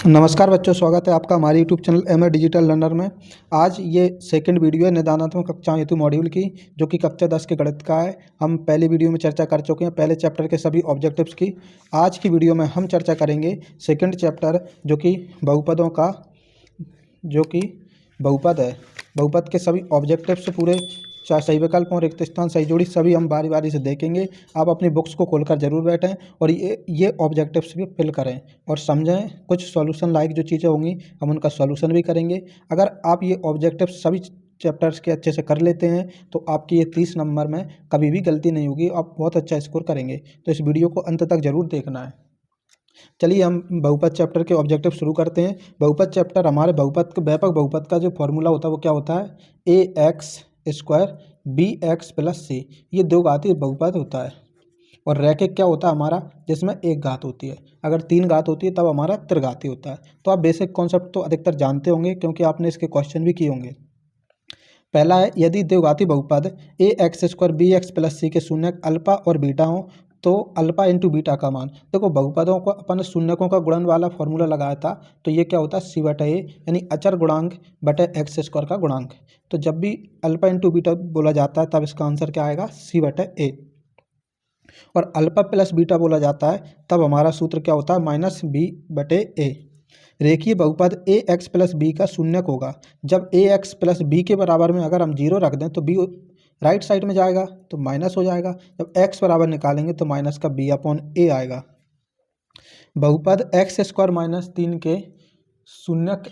नमस्कार बच्चों, स्वागत है आपका हमारे YouTube channel M A digital learner में। आज ये सेकंड वीडियो है निदानात्मक कक्षा हेतु मॉड्यूल की, जो कि कक्षा 10 के गणित का है। हम पहले वीडियो में चर्चा कर चुके हैं पहले चैप्टर के सभी ऑब्जेक्टिव्स की। आज की वीडियो में हम चर्चा करेंगे सेकंड चैप्टर, जो कि बहुपदों का, जो कि बहुपद है। बहुपद के सभी ऑब्जेक्टिव्स पूरे, चाहे सही विकल्प और रिक्त स्थान, सही जोड़ी, सभी हम बारी बारी से देखेंगे। आप अपनी बुक्स को खोलकर जरूर बैठें और ये ऑब्जेक्टिव्स भी फिल करें और समझें। कुछ सॉल्यूशन लाइक जो चीज़ें होंगी हम उनका सॉल्यूशन भी करेंगे। अगर आप ये ऑब्जेक्टिव्स सभी चैप्टर्स के अच्छे से कर लेते हैं तो आपकी ये 30 नंबर में कभी भी गलती नहीं होगी, आप बहुत अच्छा स्कोर करेंगे। तो इस वीडियो को अंत तक जरूर देखना है। चलिए हम बहुपद चैप्टर के ऑब्जेक्टिव शुरू करते हैं। बहुपद चैप्टर हमारे व्यापक बहुपद का जो फॉर्मूला होता है वो क्या होता है? A x square b x plus c. ये दो घातीय बहुपद होता है। और रैखिक क्या होता है हमारा? जिसमें एक घात होती है। अगर तीन घात होती है तब हमारा त्रिघाती होता है। तो आप बेसिक कॉन्सेप्ट तो अधिकतर जानते होंगे, क्योंकि आपने इसके क्वेश्चन भी किए होंगे। पहला है, यदि द्विघाती बहुपद a x square b x plus c के शून्यक अल्फा और बीटा हो तो अल्फा इंटू बीटा का मान। देखो, बहुपदों को अपन शून्यकों का गुणन वाला फॉर्मूला लगाया था, तो ये क्या होता है? सी बटा ए, यानी अचर गुणांक बटे एक्स स्क्वायर का गुणांक। तो जब भी अल्फा इंटू बीटा बोला जाता है तब इसका आंसर क्या आएगा? सी बटे ए। और अल्फा प्लस बीटा बोला जाता है तब हमारा सूत्र क्या होता है? माइनस बी बटे ए। रेखीय बहुपद ए एक्स प्लस बी का शून्यक होगा जब ए एक्स प्लस बी के बराबर में अगर हम जीरो रख दें तो बी राइट साइड में जाएगा तो माइनस हो जाएगा। जब एक्स बराबर निकालेंगे तो माइनस का बी अपॉन ए आएगा। बहुपद एक्स स्क्वायर माइनस 3 के शून्यक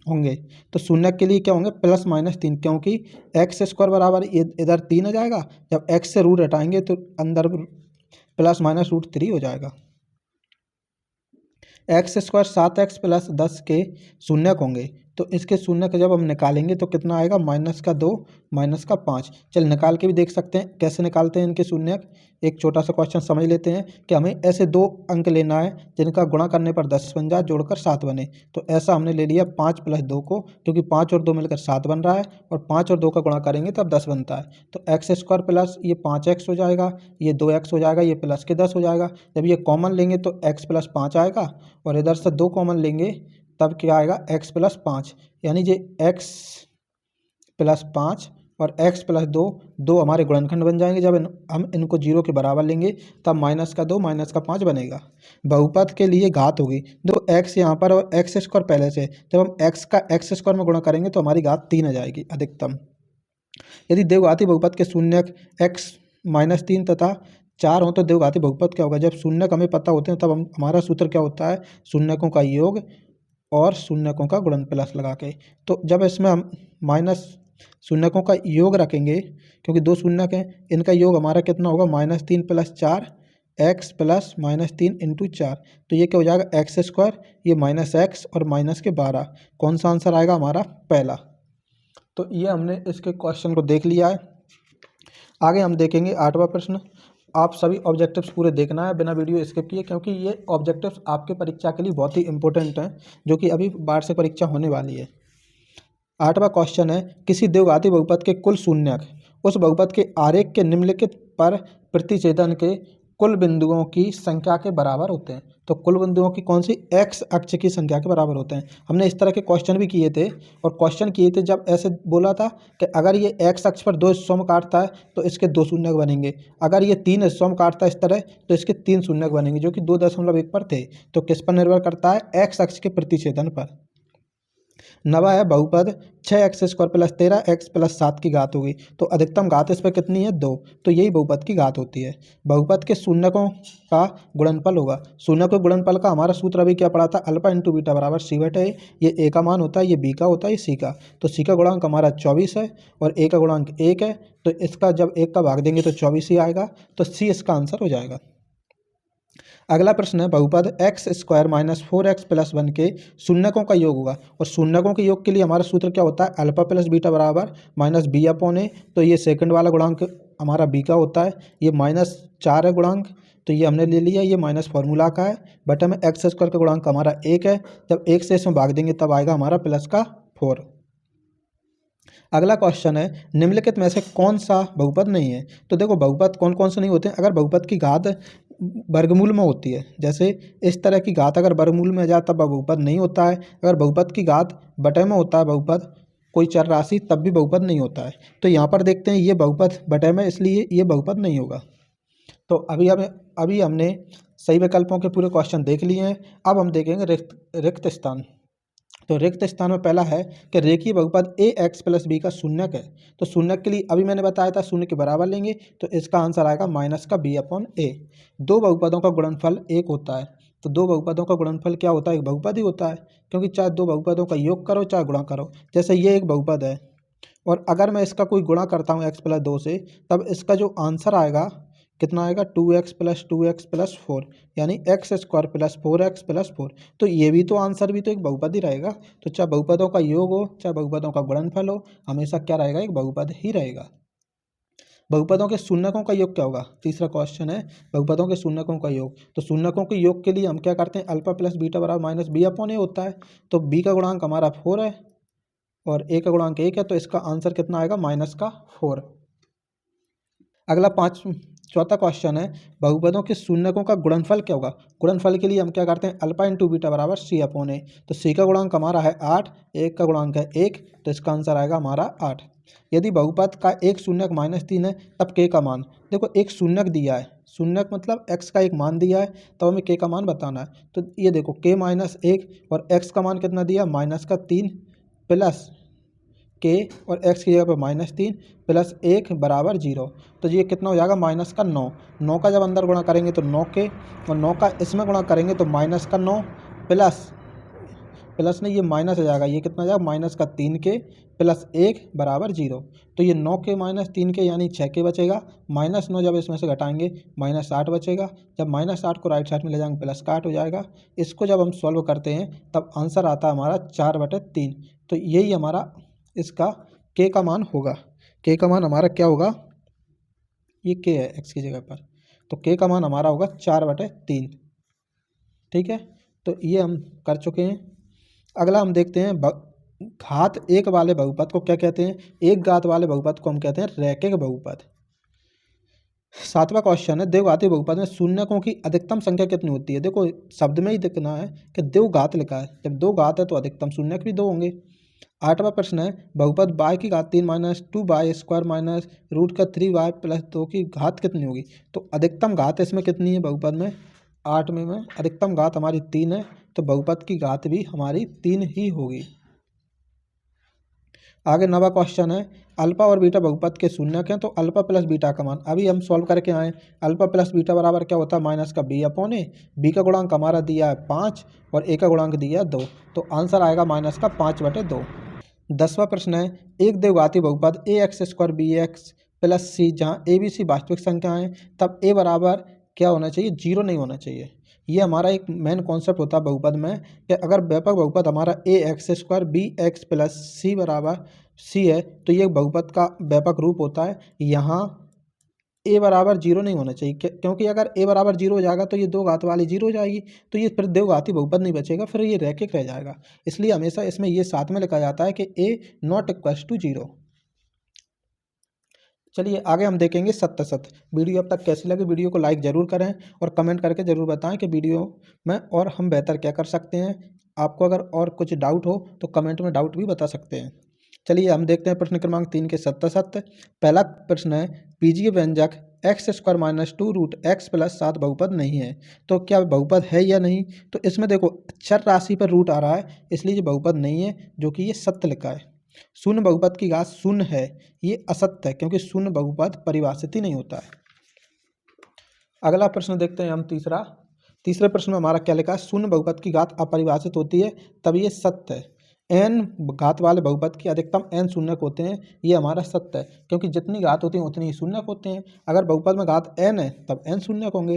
होंगे तो शून्यक के लिए क्या होंगे? प्लस माइनस 3, क्योंकि एक्स स्क्वायर बराबर इधर 3 आ जाएगा। जब एक्स से रूट हटाएंगे तो अंदर प्लस माइनस रूट 3 हो जाएगा। एक्स स्क्वायर 7x प्लस 10 के शून्यक होंगे तो इसके शून्यक जब हम निकालेंगे तो कितना आएगा? माइनस का 2 माइनस का 5। चल निकाल के भी देख सकते हैं कैसे निकालते हैं इनके शून्यक। एक छोटा सा क्वेश्चन समझ लेते हैं कि हमें ऐसे दो अंक लेना है जिनका गुणा करने पर 10 बन जाए, जोड़कर 7 बने। तो ऐसा हमने ले लिया 5 प्लस 2 को, क्योंकि 5 और 2 मिलकर 7 बन रहा है और 5 और 2 का गुणा करेंगे तब 10 बनता है। तो एक्स स्क्वायर प्लस ये 5x हो जाएगा, ये 2x हो जाएगा, ये प्लस के 10 हो जाएगा। जब ये कॉमन लेंगे तो x प्लस 5 आएगा और इधर से 2 कॉमन लेंगे तब क्या आएगा? x प्लस 5, यानी ये x प्लस 5 और x प्लस 2 दो हमारे गुणनखंड बन जाएंगे। जब हम इनको जीरो के बराबर लेंगे तब माइनस का 2 माइनस का 5 बनेगा। बहुपद के लिए घात होगी, दो x यहाँ पर और एक्स स्क्वायर पहले से। जब हम x का एक्स स्क्वायर में गुणा करेंगे तो हमारी घात 3 आ जाएगी अधिकतम। यदि द्विघाती बहुपद के शून्यक x माइनस 3 तथा 4 हो तो द्विघाती बहुपद क्या होगा? जब शून्यक हमें पता होते हैं तब हमारा सूत्र क्या होता है? शून्यकों का योग और शून्यकों का गुणन प्लस लगा के। तो जब इसमें हम माइनस शून्यकों का योग रखेंगे, क्योंकि दो शून्यक हैं, इनका योग हमारा कितना होगा? -3 + 4 एक्स प्लस -3 इंटू 4। तो ये क्या हो जाएगा? एक्स स्क्वायर, ये माइनस एक्स और माइनस के 12। कौन सा आंसर आएगा हमारा? पहला। तो ये हमने इसके क्वेश्चन को देख लिया है। आगे हम देखेंगे 8वां प्रश्न। आप सभी ऑब्जेक्टिव्स पूरे देखना है बिना वीडियो स्किप किए, क्योंकि ये ऑब्जेक्टिव्स आपके परीक्षा के लिए बहुत ही इंपॉर्टेंट हैं, जो कि अभी वार्षिक परीक्षा होने वाली है। 8वां क्वेश्चन है, किसी द्विघाती बहुपद के कुल शून्यक उस बहुपद के आरेख के निम्नलिखित पर प्रतिच्छेदन के कुल बिंदुओं की संख्या के बराबर होते हैं। तो कुल बिंदुओं की कौन सी? एक्स अक्ष की संख्या के बराबर होते हैं। हमने इस तरह के क्वेश्चन भी किए थे, और क्वेश्चन किए थे जब ऐसे बोला था कि अगर ये एक्स अक्ष पर 2 हिस्सों में काटता है तो इसके 2 शून्यक बनेंगे, अगर ये 3 हिस्सों में काटता है इस तरह तो इसके 3 शून्यक बनेंगे, जो कि 2.1 पर थे। तो किस पर निर्भर करता है? एक्स अक्ष के प्रतिच्छेदन पर। नवा है बहुपद 6x square plus 13x plus 7 की घात होगी तो अधिकतम घात इस पर कितनी है? 2। तो यही बहुपद की घात होती है। बहुपद के शून्यकों का गुणनफल होगा। शून्यकों के गुणनफल का हमारा सूत्र अभी क्या पढ़ा था? अल्फा इंटू बीटा बराबर सी बटे ए। ये ए का मान होता है, ये बी का होता है, ये सी का। तो सी का गुणांक हमारा 24 है और ए का गुणांक 1 है। तो इसका जब 1 का भाग देंगे तो 24 ही आएगा। तो सी इसका आंसर हो जाएगा। अगला प्रश्न है, बहुपद x square minus 4x plus 1 के शून्यकों का योग होगा। और शून्यकों के योग के लिए हमारा सूत्र क्या होता है? अल्फा प्लस बीटा बराबर माइनस बी अपॉन ए। तो ये सेकंड वाला गुणांक हमारा बी का होता है, ये -4 है गुणांक, तो ये हमने ले लिया, ये माइनस फार्मूला का है। बटा में एक्स स्क्वायर का गुणांक हमारा 1 है, जब 1 से इसमें भाग देंगे तब आएगा हमारा प्लस का 4। अगला क्वेश्चन है, निम्नलिखित में से कौन सा बहुपद नहीं है? तो देखो, बहुपद कौन कौन से नहीं होते हैं। अगर बहुपद की घात वर्गमूल में होती है। जैसे इस तरह की घात अगर वर्गमूल में जाए तब बहुपद नहीं होता है, अगर बहुपद की घात बटे में होता है बहुपद कोई चर राशि तब भी बहुपद नहीं होता है। तो यहाँ पर देखते हैं ये बहुपद बटे में, इसलिए ये बहुपद नहीं होगा। तो अभी हमने सही विकल्पों के पूरे क्वेश्चन देख लिए हैं। अब हम देखेंगे रिक्त स्थान। तो रिक्त स्थान में पहला है कि रेखीय बहुपद ए एक्स प्लस बी का शून्यक है। तो शून्यक के लिए अभी मैंने बताया था शून्य के बराबर लेंगे, तो इसका आंसर आएगा माइनस का बी अपॉन ए। दो बहुपदों का गुणनफल एक होता है। तो दो बहुपदों का गुणनफल क्या होता है? एक बहुपद ही होता है, क्योंकि चाहे दो बहुपदों का योग करो चाहे गुणा करो। जैसे ये एक बहुपद है और अगर मैं इसका कोई गुणा करता हूँ एक्स प्लस दो से, तब इसका जो आंसर आएगा कितना आएगा? 2x प्लस 4, यानी x square plus 4x plus 4। तो ये भी तो आंसर भी तो एक बहुपद ही रहेगा। तो चाहे बहुपदों का योग हो चाहे बहुपदों का गुणनफल हो, हमेशा क्या रहेगा? एक बहुपद ही रहेगा। बहुपदों के शून्यकों का योग क्या होगा? तीसरा क्वेश्चन है बहुपदों के शून्यकों का योग। तो शून्यकों के योग के लिए हम क्या करते हैं? अल्फा प्लस बीटा बराबर माइनस बी अपॉन ए होता है। तो बी का गुणांक हमारा 4 है और ए का गुणांक 1 है, तो इसका आंसर कितना आएगा? माइनस का 4। अगला चौथा क्वेश्चन है बहुपदों के शून्यकों का गुणनफल क्या होगा? गुणनफल के लिए हम क्या करते हैं? अल्फा इंटू बीटा बराबर सी अपॉन ए। तो सी का गुणांक हमारा है 8, एक का गुणांक है 1, तो इसका आंसर आएगा हमारा 8। यदि बहुपद का एक शून्यक -3 है तब के का मान, देखो एक शून्यक दिया है, शून्यक मतलब एक्स का एक मान दिया है, तो हमें के का मान बताना है। तो ये देखो के -1 और एक्स का मान कितना दिया? -3 प्लस के और एक्स की जगह पर -3 प्लस 1 बराबर 0। तो ये कितना हो जाएगा? -9। 9 का जब अंदर गुणा करेंगे तो 9 के, और 9 का इसमें गुणा करेंगे तो -9 प्लस नहीं, ये माइनस हो जाएगा, ये कितना जाएगा? -3 के प्लस 1 बराबर 0। तो ये 9 के -3 के यानी 6 के बचेगा, -9 जब इसमें से घटाएंगे -8 बचेगा, जब -8 को राइट साइड में ले जाएंगे प्लस का 8 हो जाएगा। इसको जब हम सॉल्व करते हैं तब आंसर आता है हमारा 4/3। तो यही हमारा इसका के का मान होगा। के का मान हमारा क्या होगा? ये के है एक्स की जगह पर, तो के का मान हमारा होगा 4/3। ठीक है, तो ये हम कर चुके हैं। अगला हम देखते हैं घात एक वाले बहुपद को क्या कहते हैं? एक घात वाले बहुपद को हम कहते हैं रैखिक बहुपद। सातवां क्वेश्चन है द्विघाती बहुपद में शून्यकों की अधिकतम संख्या कितनी होती है? देखो शब्द में ही दिखना है कि द्विघात लिखा है, जब दो घात है तो अधिकतम शून्यक भी दो होंगे। आठवां प्रश्न है बहुपद y की घात 3 minus 2y square minus √3y plus 2 की घात कितनी होगी? तो अधिकतम घात इसमें कितनी है बहुपद में? 8 में अधिकतम घात हमारी 3 है, तो बहुपद की घात भी हमारी 3 ही होगी। आगे 9वां क्वेश्चन है अल्फा और बीटा बहुपद के शून्यक हैं, तो अल्फा प्लस बीटा का मान अभी हम सॉल्व करके आए। अल्फा प्लस बीटा बराबर क्या होता है? माइनस का बी अपॉन ए। बी का गुणांक हमारा दिया है 5 और ए का गुणांक दिया है 2, तो आंसर आएगा माइनस का 5/2। 10वां प्रश्न है एक द्विघाती बहुपद a x square b x plus c, जहाँ ए बी सी वास्तविक संख्या है, तब ए बराबर क्या होना चाहिए? 0 नहीं होना चाहिए। ये हमारा एक मेन कॉन्सेप्ट होता है बहुपद में कि अगर व्यापक बहुपद हमारा a x square b x plus c बराबर सी है, तो ये बहुपद का व्यापक रूप होता है। यहाँ ए बराबर 0 नहीं होना चाहिए, क्योंकि अगर ए बराबर 0 हो जाएगा तो ये दो घात वाली 0 हो जाएगी, तो ये फिर द्विघाती बहुपद नहीं बचेगा, फिर ये रैखिक रह जाएगा। इसलिए हमेशा इसमें ये साथ में लिखा जाता है कि ए नॉट इक्वल्स टू 0। चलिए आगे हम देखेंगे सत्य सत्य। वीडियो अब तक कैसी लगी? वीडियो को लाइक ज़रूर करें और कमेंट करके ज़रूर बताएं कि वीडियो में और हम बेहतर क्या कर सकते हैं। आपको अगर और कुछ डाउट हो तो कमेंट में डाउट भी बता सकते हैं। चलिए हम देखते हैं प्रश्न क्रमांक 3 के सत्य सत्य। पहला प्रश्न है बीजीय व्यंजक x square minus 2√x plus 7 बहुपद नहीं है, तो क्या बहुपद है या नहीं? तो इसमें देखो चर राशि पर रूट आ रहा है, इसलिए ये बहुपद नहीं है, जो कि ये सत्य लिखा है। शून्य बहुपद की घात शून्य है, ये असत्य है, क्योंकि शून्य बहुपद परिभाषित ही नहीं होता है। अगला प्रश्न देखते हैं हम तीसरे प्रश्न में हमारा क्या लिखा है? शून्य बहुपद की घात अपरिभाषित होती है, तब ये सत्य है। n घात वाले बहुपद की अधिकतम n शून्यक होते हैं, ये हमारा सत्य है, क्योंकि जितनी घात होती है उतनी ही शून्यक होते हैं। अगर बहुपद में घात n है तब n शून्यक होंगे।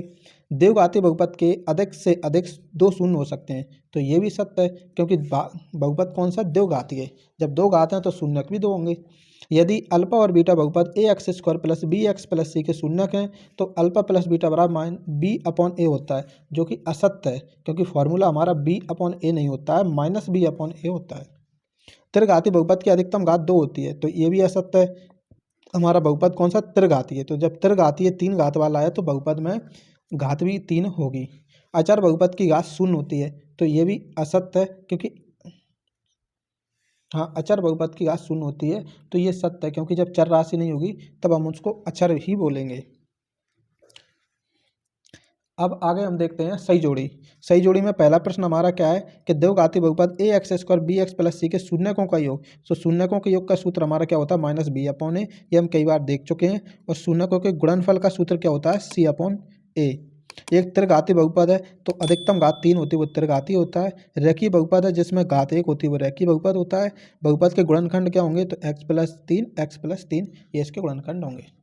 द्विघाती बहुपद के अधिक से अधिक 2 शून्य हो सकते हैं, तो ये भी सत्य है, क्योंकि बहुपद कौन सा? द्विघाती है। जब दो घात हैं तो शून्यक भी 2 होंगे। यदि अल्फा और बीटा बहुपद a x square plus b x plus c के शून्यक हैं, तो अल्फा प्लस बीटा बराबर बी अपॉन ए होता है, जो कि असत्य है, क्योंकि फॉर्मूला हमारा बी अपॉन ए नहीं होता है, माइनस बी अपॉन ए होता है। त्रिघाती बहुपद की अधिकतम घात 2 होती है, तो ये भी असत्य है। हमारा बहुपद कौन सा? त्रिघाती है। तो जब त्रिघाती 3 घात वाला है तो बहुपद में घात भी 3 होगी। अचर बहुपद की घात 0 होती है तो ये भी असत्य है, क्योंकि हाँ, अचर बहुपद की घात 0 होती है तो ये सत्य है, क्योंकि जब चर राशि नहीं होगी तब हम उसको अचर ही बोलेंगे। अब आगे हम देखते हैं सही जोड़ी। सही जोड़ी में पहला प्रश्न हमारा क्या है कि द्विघाती बहुपद a x square b x plus c के शून्यकों का योग। तो शून्यकों के योग का सूत्र हमारा क्या होता है, माइनस बी अपॉन ए। ये हम कई बार देख चुके हैं। और शून्यकों के गुणनफल का सूत्र क्या होता है, सी अपॉन ए। एक त्रिघाती बहुपद है तो अधिकतम घात 3 होती है, वो त्रिघाती होता है। रेखीय बहुपद है जिसमें घात 1 होती है, वो रेखीय बहुपद होता है। बहुपद के गुणनखंड क्या होंगे, तो एक्स प्लस तीन ये इसके गुणनखंड होंगे।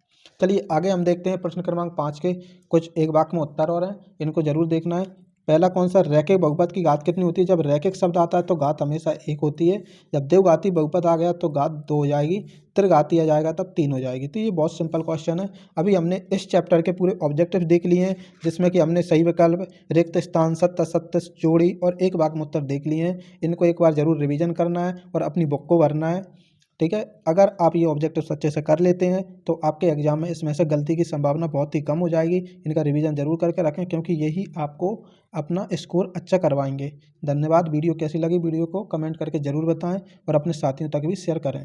चलिए आगे हम देखते हैं प्रश्न क्रमांक 5 के कुछ एक वाक्य में उत्तर और हैं, इनको जरूर देखना है। पहला कौन सा, रैखिक बहुपद की घात कितनी होती है। जब रैखिक शब्द आता है तो घात हमेशा 1 होती है। जब द्विघाती बहुपद आ गया तो घात 2 हो जाएगी। त्रिघाती आ जाएगा तब 3 हो जाएगी। तो ये बहुत सिंपल क्वेश्चन है। अभी हमने इस चैप्टर के पूरे ऑब्जेक्टिव देख लिए हैं, जिसमें कि हमने सही विकल्प, रिक्त स्थान, सत्य असत्य, जोड़ी और एक वाक्य में उत्तर देख लिए हैं। इनको एक बार जरूर रिवीजन करना है और अपनी बुक को भरना है। ठीक है, अगर आप ये ऑब्जेक्टिव अच्छे से कर लेते हैं तो आपके एग्जाम में इसमें से गलती की संभावना बहुत ही कम हो जाएगी। इनका रिवीजन जरूर करके रखें, क्योंकि यही आपको अपना स्कोर अच्छा करवाएंगे। धन्यवाद। वीडियो कैसी लगी, वीडियो को कमेंट करके ज़रूर बताएं और अपने साथियों तक भी शेयर करें।